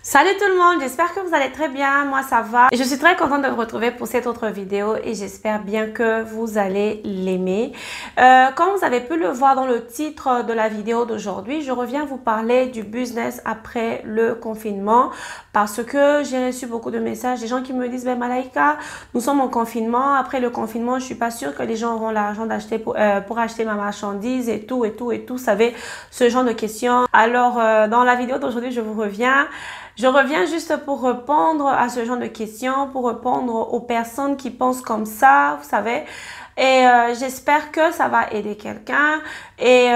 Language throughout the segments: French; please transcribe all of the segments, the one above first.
Salut tout le monde, j'espère que vous allez très bien, moi ça va. Et je suis très contente de vous retrouver pour cette autre vidéo et j'espère bien que vous allez l'aimer. Comme vous avez pu le voir dans le titre de la vidéo d'aujourd'hui, je reviens vous parler du business après le confinement parce que j'ai reçu beaucoup de messages, des gens qui me disent « Ben Malaika, nous sommes en confinement, après le confinement, je suis pas sûre que les gens auront l'argent d'acheter pour acheter ma marchandise et tout, vous savez, ce genre de questions. » Alors, dans la vidéo d'aujourd'hui, je reviens juste pour répondre à ce genre de questions, pour répondre aux personnes qui pensent comme ça, vous savez. Et j'espère que ça va aider quelqu'un. Et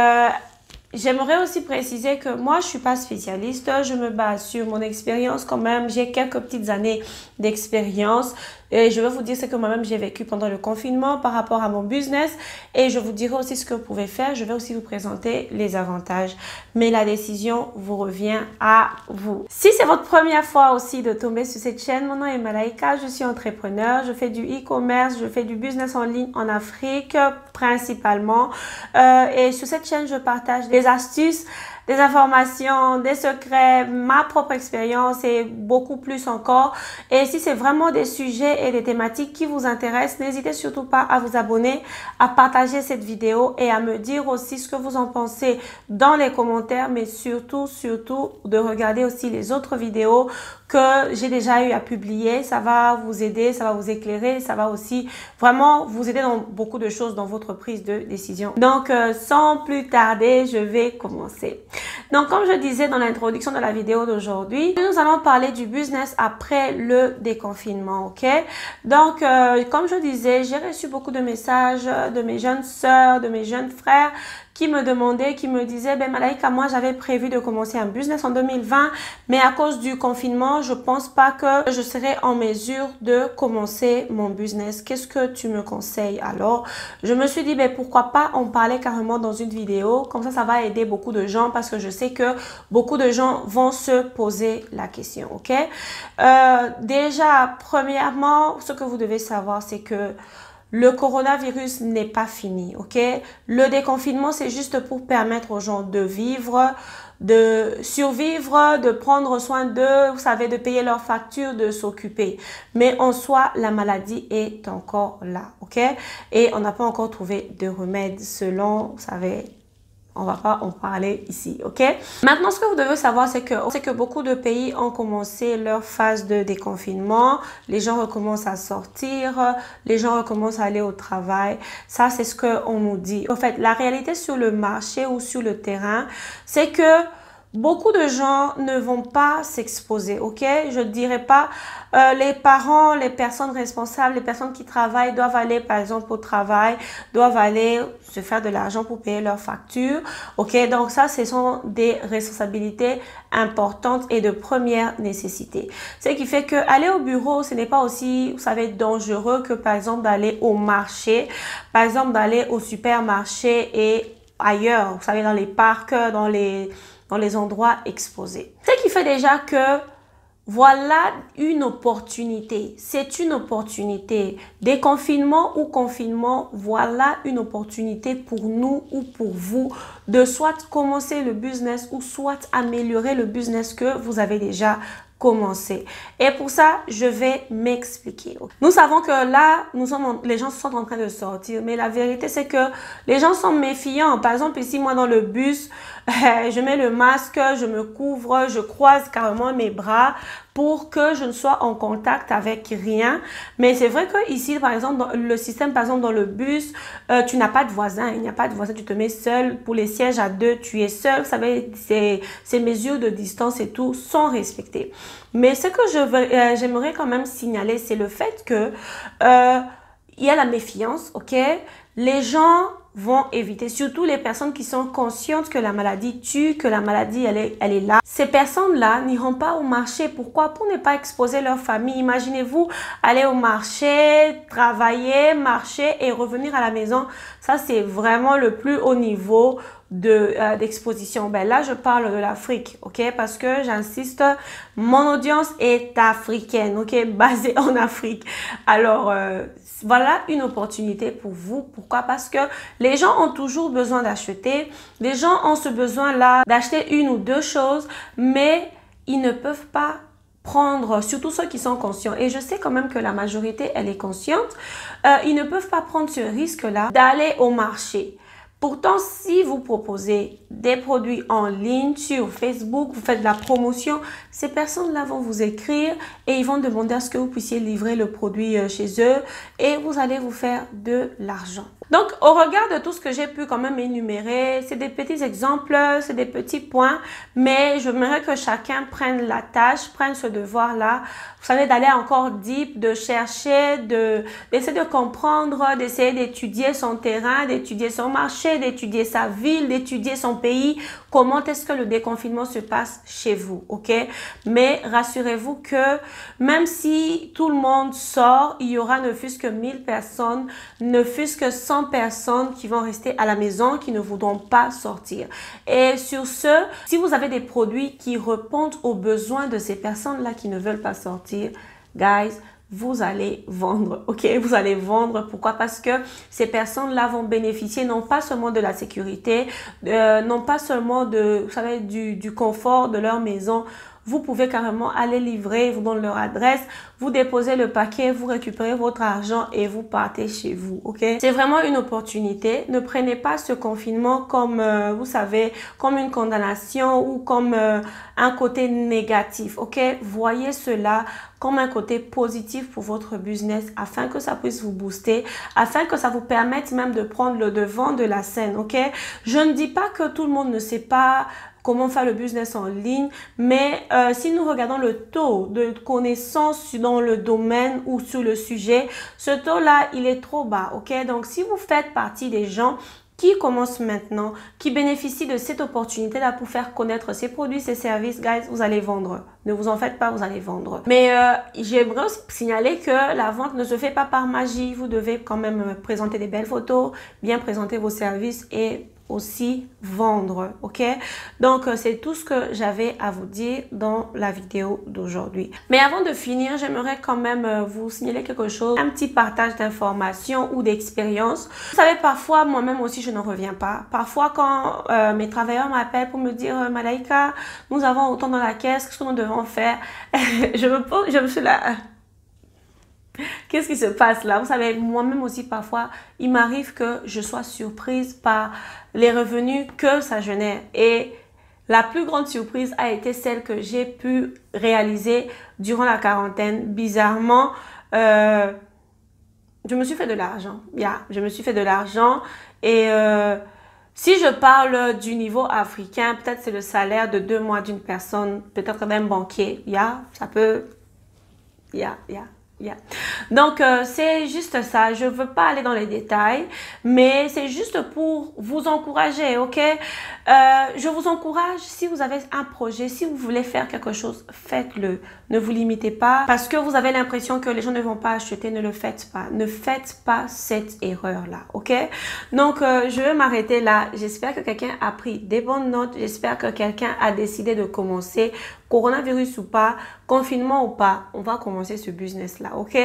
j'aimerais aussi préciser que moi, je suis pas spécialiste. Je me base sur mon expérience quand même. J'ai quelques petites années d'expérience. Et je vais vous dire ce que moi-même j'ai vécu pendant le confinement par rapport à mon business. Et je vous dirai aussi ce que vous pouvez faire. Je vais aussi vous présenter les avantages. Mais la décision vous revient à vous. Si c'est votre première fois aussi de tomber sur cette chaîne, mon nom est Malaika. Je suis entrepreneur. Je fais du e-commerce. Je fais du business en ligne en Afrique principalement. Et sur cette chaîne, je partage des astuces, des informations, des secrets, ma propre expérience et beaucoup plus encore. Et si c'est vraiment des sujets et des thématiques qui vous intéressent, n'hésitez surtout pas à vous abonner, à partager cette vidéo et à me dire aussi ce que vous en pensez dans les commentaires, mais surtout de regarder aussi les autres vidéos que j'ai déjà eu à publier. Ça va vous aider, ça va vous éclairer, ça va aussi vraiment vous aider dans beaucoup de choses dans votre prise de décision. Donc, sans plus tarder, je vais commencer. Donc, comme je disais dans l'introduction de la vidéo d'aujourd'hui, nous allons parler du business après le déconfinement, ok? Donc, comme je disais, j'ai reçu beaucoup de messages de mes jeunes sœurs, de mes jeunes frères qui me demandaient, qui me disaient, ben Malaika, moi j'avais prévu de commencer un business en 2020, mais à cause du confinement, je pense pas que je serai en mesure de commencer mon business. Qu'est-ce que tu me conseilles? Alors, je me suis dit, ben pourquoi pas en parler carrément dans une vidéo, comme ça va aider beaucoup de gens parce que je sais que beaucoup de gens vont se poser la question, ok? Déjà, premièrement, ce que vous devez savoir, c'est que le coronavirus n'est pas fini, ok? Le déconfinement, c'est juste pour permettre aux gens de vivre, de survivre, de prendre soin d'eux, vous savez, de payer leurs factures, de s'occuper. Mais en soi, la maladie est encore là, ok? Et on n'a pas encore trouvé de remède selon, vous savez, on va pas en parler ici, ok? Maintenant, ce que vous devez savoir, c'est que beaucoup de pays ont commencé leur phase de déconfinement. Les gens recommencent à sortir, les gens recommencent à aller au travail. Ça, c'est ce qu'on nous dit. En fait, la réalité sur le marché ou sur le terrain, c'est que beaucoup de gens ne vont pas s'exposer, ok? Je ne dirais pas les parents, les personnes responsables, les personnes qui travaillent doivent aller par exemple au travail, doivent aller se faire de l'argent pour payer leurs factures, ok? Donc ça, ce sont des responsabilités importantes et de première nécessité. Ce qui fait que aller au bureau, ce n'est pas aussi, vous savez, dangereux que par exemple d'aller au marché, par exemple d'aller au supermarché et ailleurs, vous savez, dans les parcs, dans les endroits exposés. Ce qui fait déjà que voilà une opportunité. C'est une opportunité. Déconfinement ou confinement, voilà une opportunité pour nous ou pour vous de soit commencer le business ou soit améliorer le business que vous avez déjà commencer. Et pour ça, je vais m'expliquer. Nous savons que là, les gens sont en train de sortir, mais la vérité, c'est que les gens sont méfiants. Par exemple, ici, moi, dans le bus, je mets le masque, je me couvre, je croise carrément mes bras pour que je ne sois en contact avec rien. Mais c'est vrai que ici, par exemple, dans le système, par exemple, dans le bus, tu n'as pas de voisin. Il n'y a pas de voisin, tu te mets seul. Pour les sièges à deux, tu es seul. Vous savez, ces mesures de distance et tout sont respectées. Mais ce que j'aimerais quand même signaler, c'est le fait que il y a la méfiance, ok? Les gens vont éviter, surtout les personnes qui sont conscientes que la maladie tue, que la maladie, elle est là. Ces personnes-là n'iront pas au marché. Pourquoi? Pour ne pas exposer leur famille. Imaginez-vous aller au marché, travailler, marcher et revenir à la maison. Ça, c'est vraiment le plus haut niveau d'exposition. Ben là, je parle de l'Afrique, ok? Parce que j'insiste, mon audience est africaine, ok? Basée en Afrique. Alors, voilà une opportunité pour vous. Pourquoi? Parce que les gens ont toujours besoin d'acheter. Les gens ont ce besoin-là d'acheter une ou deux choses, mais ils ne peuvent pas prendre, surtout ceux qui sont conscients, et je sais quand même que la majorité, elle est consciente, ils ne peuvent pas prendre ce risque-là d'aller au marché. Pourtant, si vous proposez des produits en ligne sur Facebook, vous faites de la promotion, ces personnes-là vont vous écrire et ils vont demander à ce que vous puissiez livrer le produit chez eux et vous allez vous faire de l'argent. Donc, au regard de tout ce que j'ai pu quand même énumérer, c'est des petits exemples, c'est des petits points, mais j'aimerais que chacun prenne la tâche, prenne ce devoir-là, vous savez, d'aller encore deep, de chercher, d'essayer de comprendre, d'essayer d'étudier son terrain, d'étudier son marché, d'étudier sa ville, d'étudier son pays, comment est-ce que le déconfinement se passe chez vous, ok? Mais rassurez-vous que même si tout le monde sort, il y aura ne fût-ce que 1000 personnes, ne fût-ce que 100 personnes qui vont rester à la maison, qui ne voudront pas sortir. Et sur ce, si vous avez des produits qui répondent aux besoins de ces personnes-là qui ne veulent pas sortir, guys, vous allez vendre, ok? Vous allez vendre. Pourquoi? Parce que ces personnes-là vont bénéficier non pas seulement de la sécurité, non pas seulement de, vous savez, du confort de leur maison. Vous pouvez carrément aller livrer, vous donnez leur adresse, vous déposez le paquet, vous récupérez votre argent et vous partez chez vous, ok? C'est vraiment une opportunité. Ne prenez pas ce confinement comme, vous savez, comme une condamnation ou comme un côté négatif, ok? Voyez cela comme un côté positif pour votre business afin que ça puisse vous booster, afin que ça vous permette même de prendre le devant de la scène, ok? Je ne dis pas que tout le monde ne sait pas comment faire le business en ligne, mais si nous regardons le taux de connaissance dans le domaine ou sur le sujet, ce taux-là, il est trop bas, ok? Donc, si vous faites partie des gens qui commencent maintenant, qui bénéficient de cette opportunité-là pour faire connaître ces produits, ces services, guys, vous allez vendre. Ne vous en faites pas, vous allez vendre. Mais j'aimerais aussi signaler que la vente ne se fait pas par magie. Vous devez quand même présenter des belles photos, bien présenter vos services et aussi vendre, ok? Donc, c'est tout ce que j'avais à vous dire dans la vidéo d'aujourd'hui. Mais avant de finir, j'aimerais quand même vous signaler quelque chose, un petit partage d'informations ou d'expériences. Vous savez, parfois, moi-même aussi, je n'en reviens pas. Parfois, quand mes travailleurs m'appellent pour me dire « Malaika, nous avons autant dans la caisse, qu'est-ce que nous devons faire? » je me suis là... Qu'est-ce qui se passe là? Vous savez, moi-même aussi, parfois, il m'arrive que je sois surprise par les revenus que ça génère. Et la plus grande surprise a été celle que j'ai pu réaliser durant la quarantaine. Bizarrement, je me suis fait de l'argent. Je me suis fait de l'argent. Et si je parle du niveau africain, peut-être c'est le salaire de 2 mois d'une personne, peut-être d'un banquier. Ça peut... Donc, c'est juste ça. Je ne veux pas aller dans les détails, mais c'est juste pour vous encourager, ok? Je vous encourage, si vous avez un projet, si vous voulez faire quelque chose, faites-le. Ne vous limitez pas. Parce que vous avez l'impression que les gens ne vont pas acheter, ne le faites pas. Ne faites pas cette erreur-là, ok? Donc, je vais m'arrêter là. J'espère que quelqu'un a pris des bonnes notes. J'espère que quelqu'un a décidé de commencer. Coronavirus ou pas, confinement ou pas, on va commencer ce business-là, ok?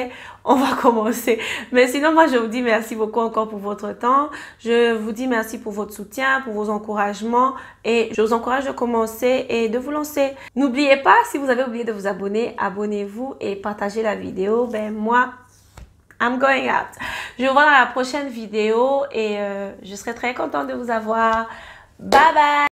On va commencer. Mais sinon, moi, je vous dis merci beaucoup encore pour votre temps. Je vous dis merci pour votre soutien, pour vos encouragements. Et je vous encourage de commencer et de vous lancer. N'oubliez pas, si vous avez oublié de vous abonner, abonnez-vous et partagez la vidéo. Ben moi, I'm going out. Je vous vois dans la prochaine vidéo et je serai très contente de vous avoir. Bye bye!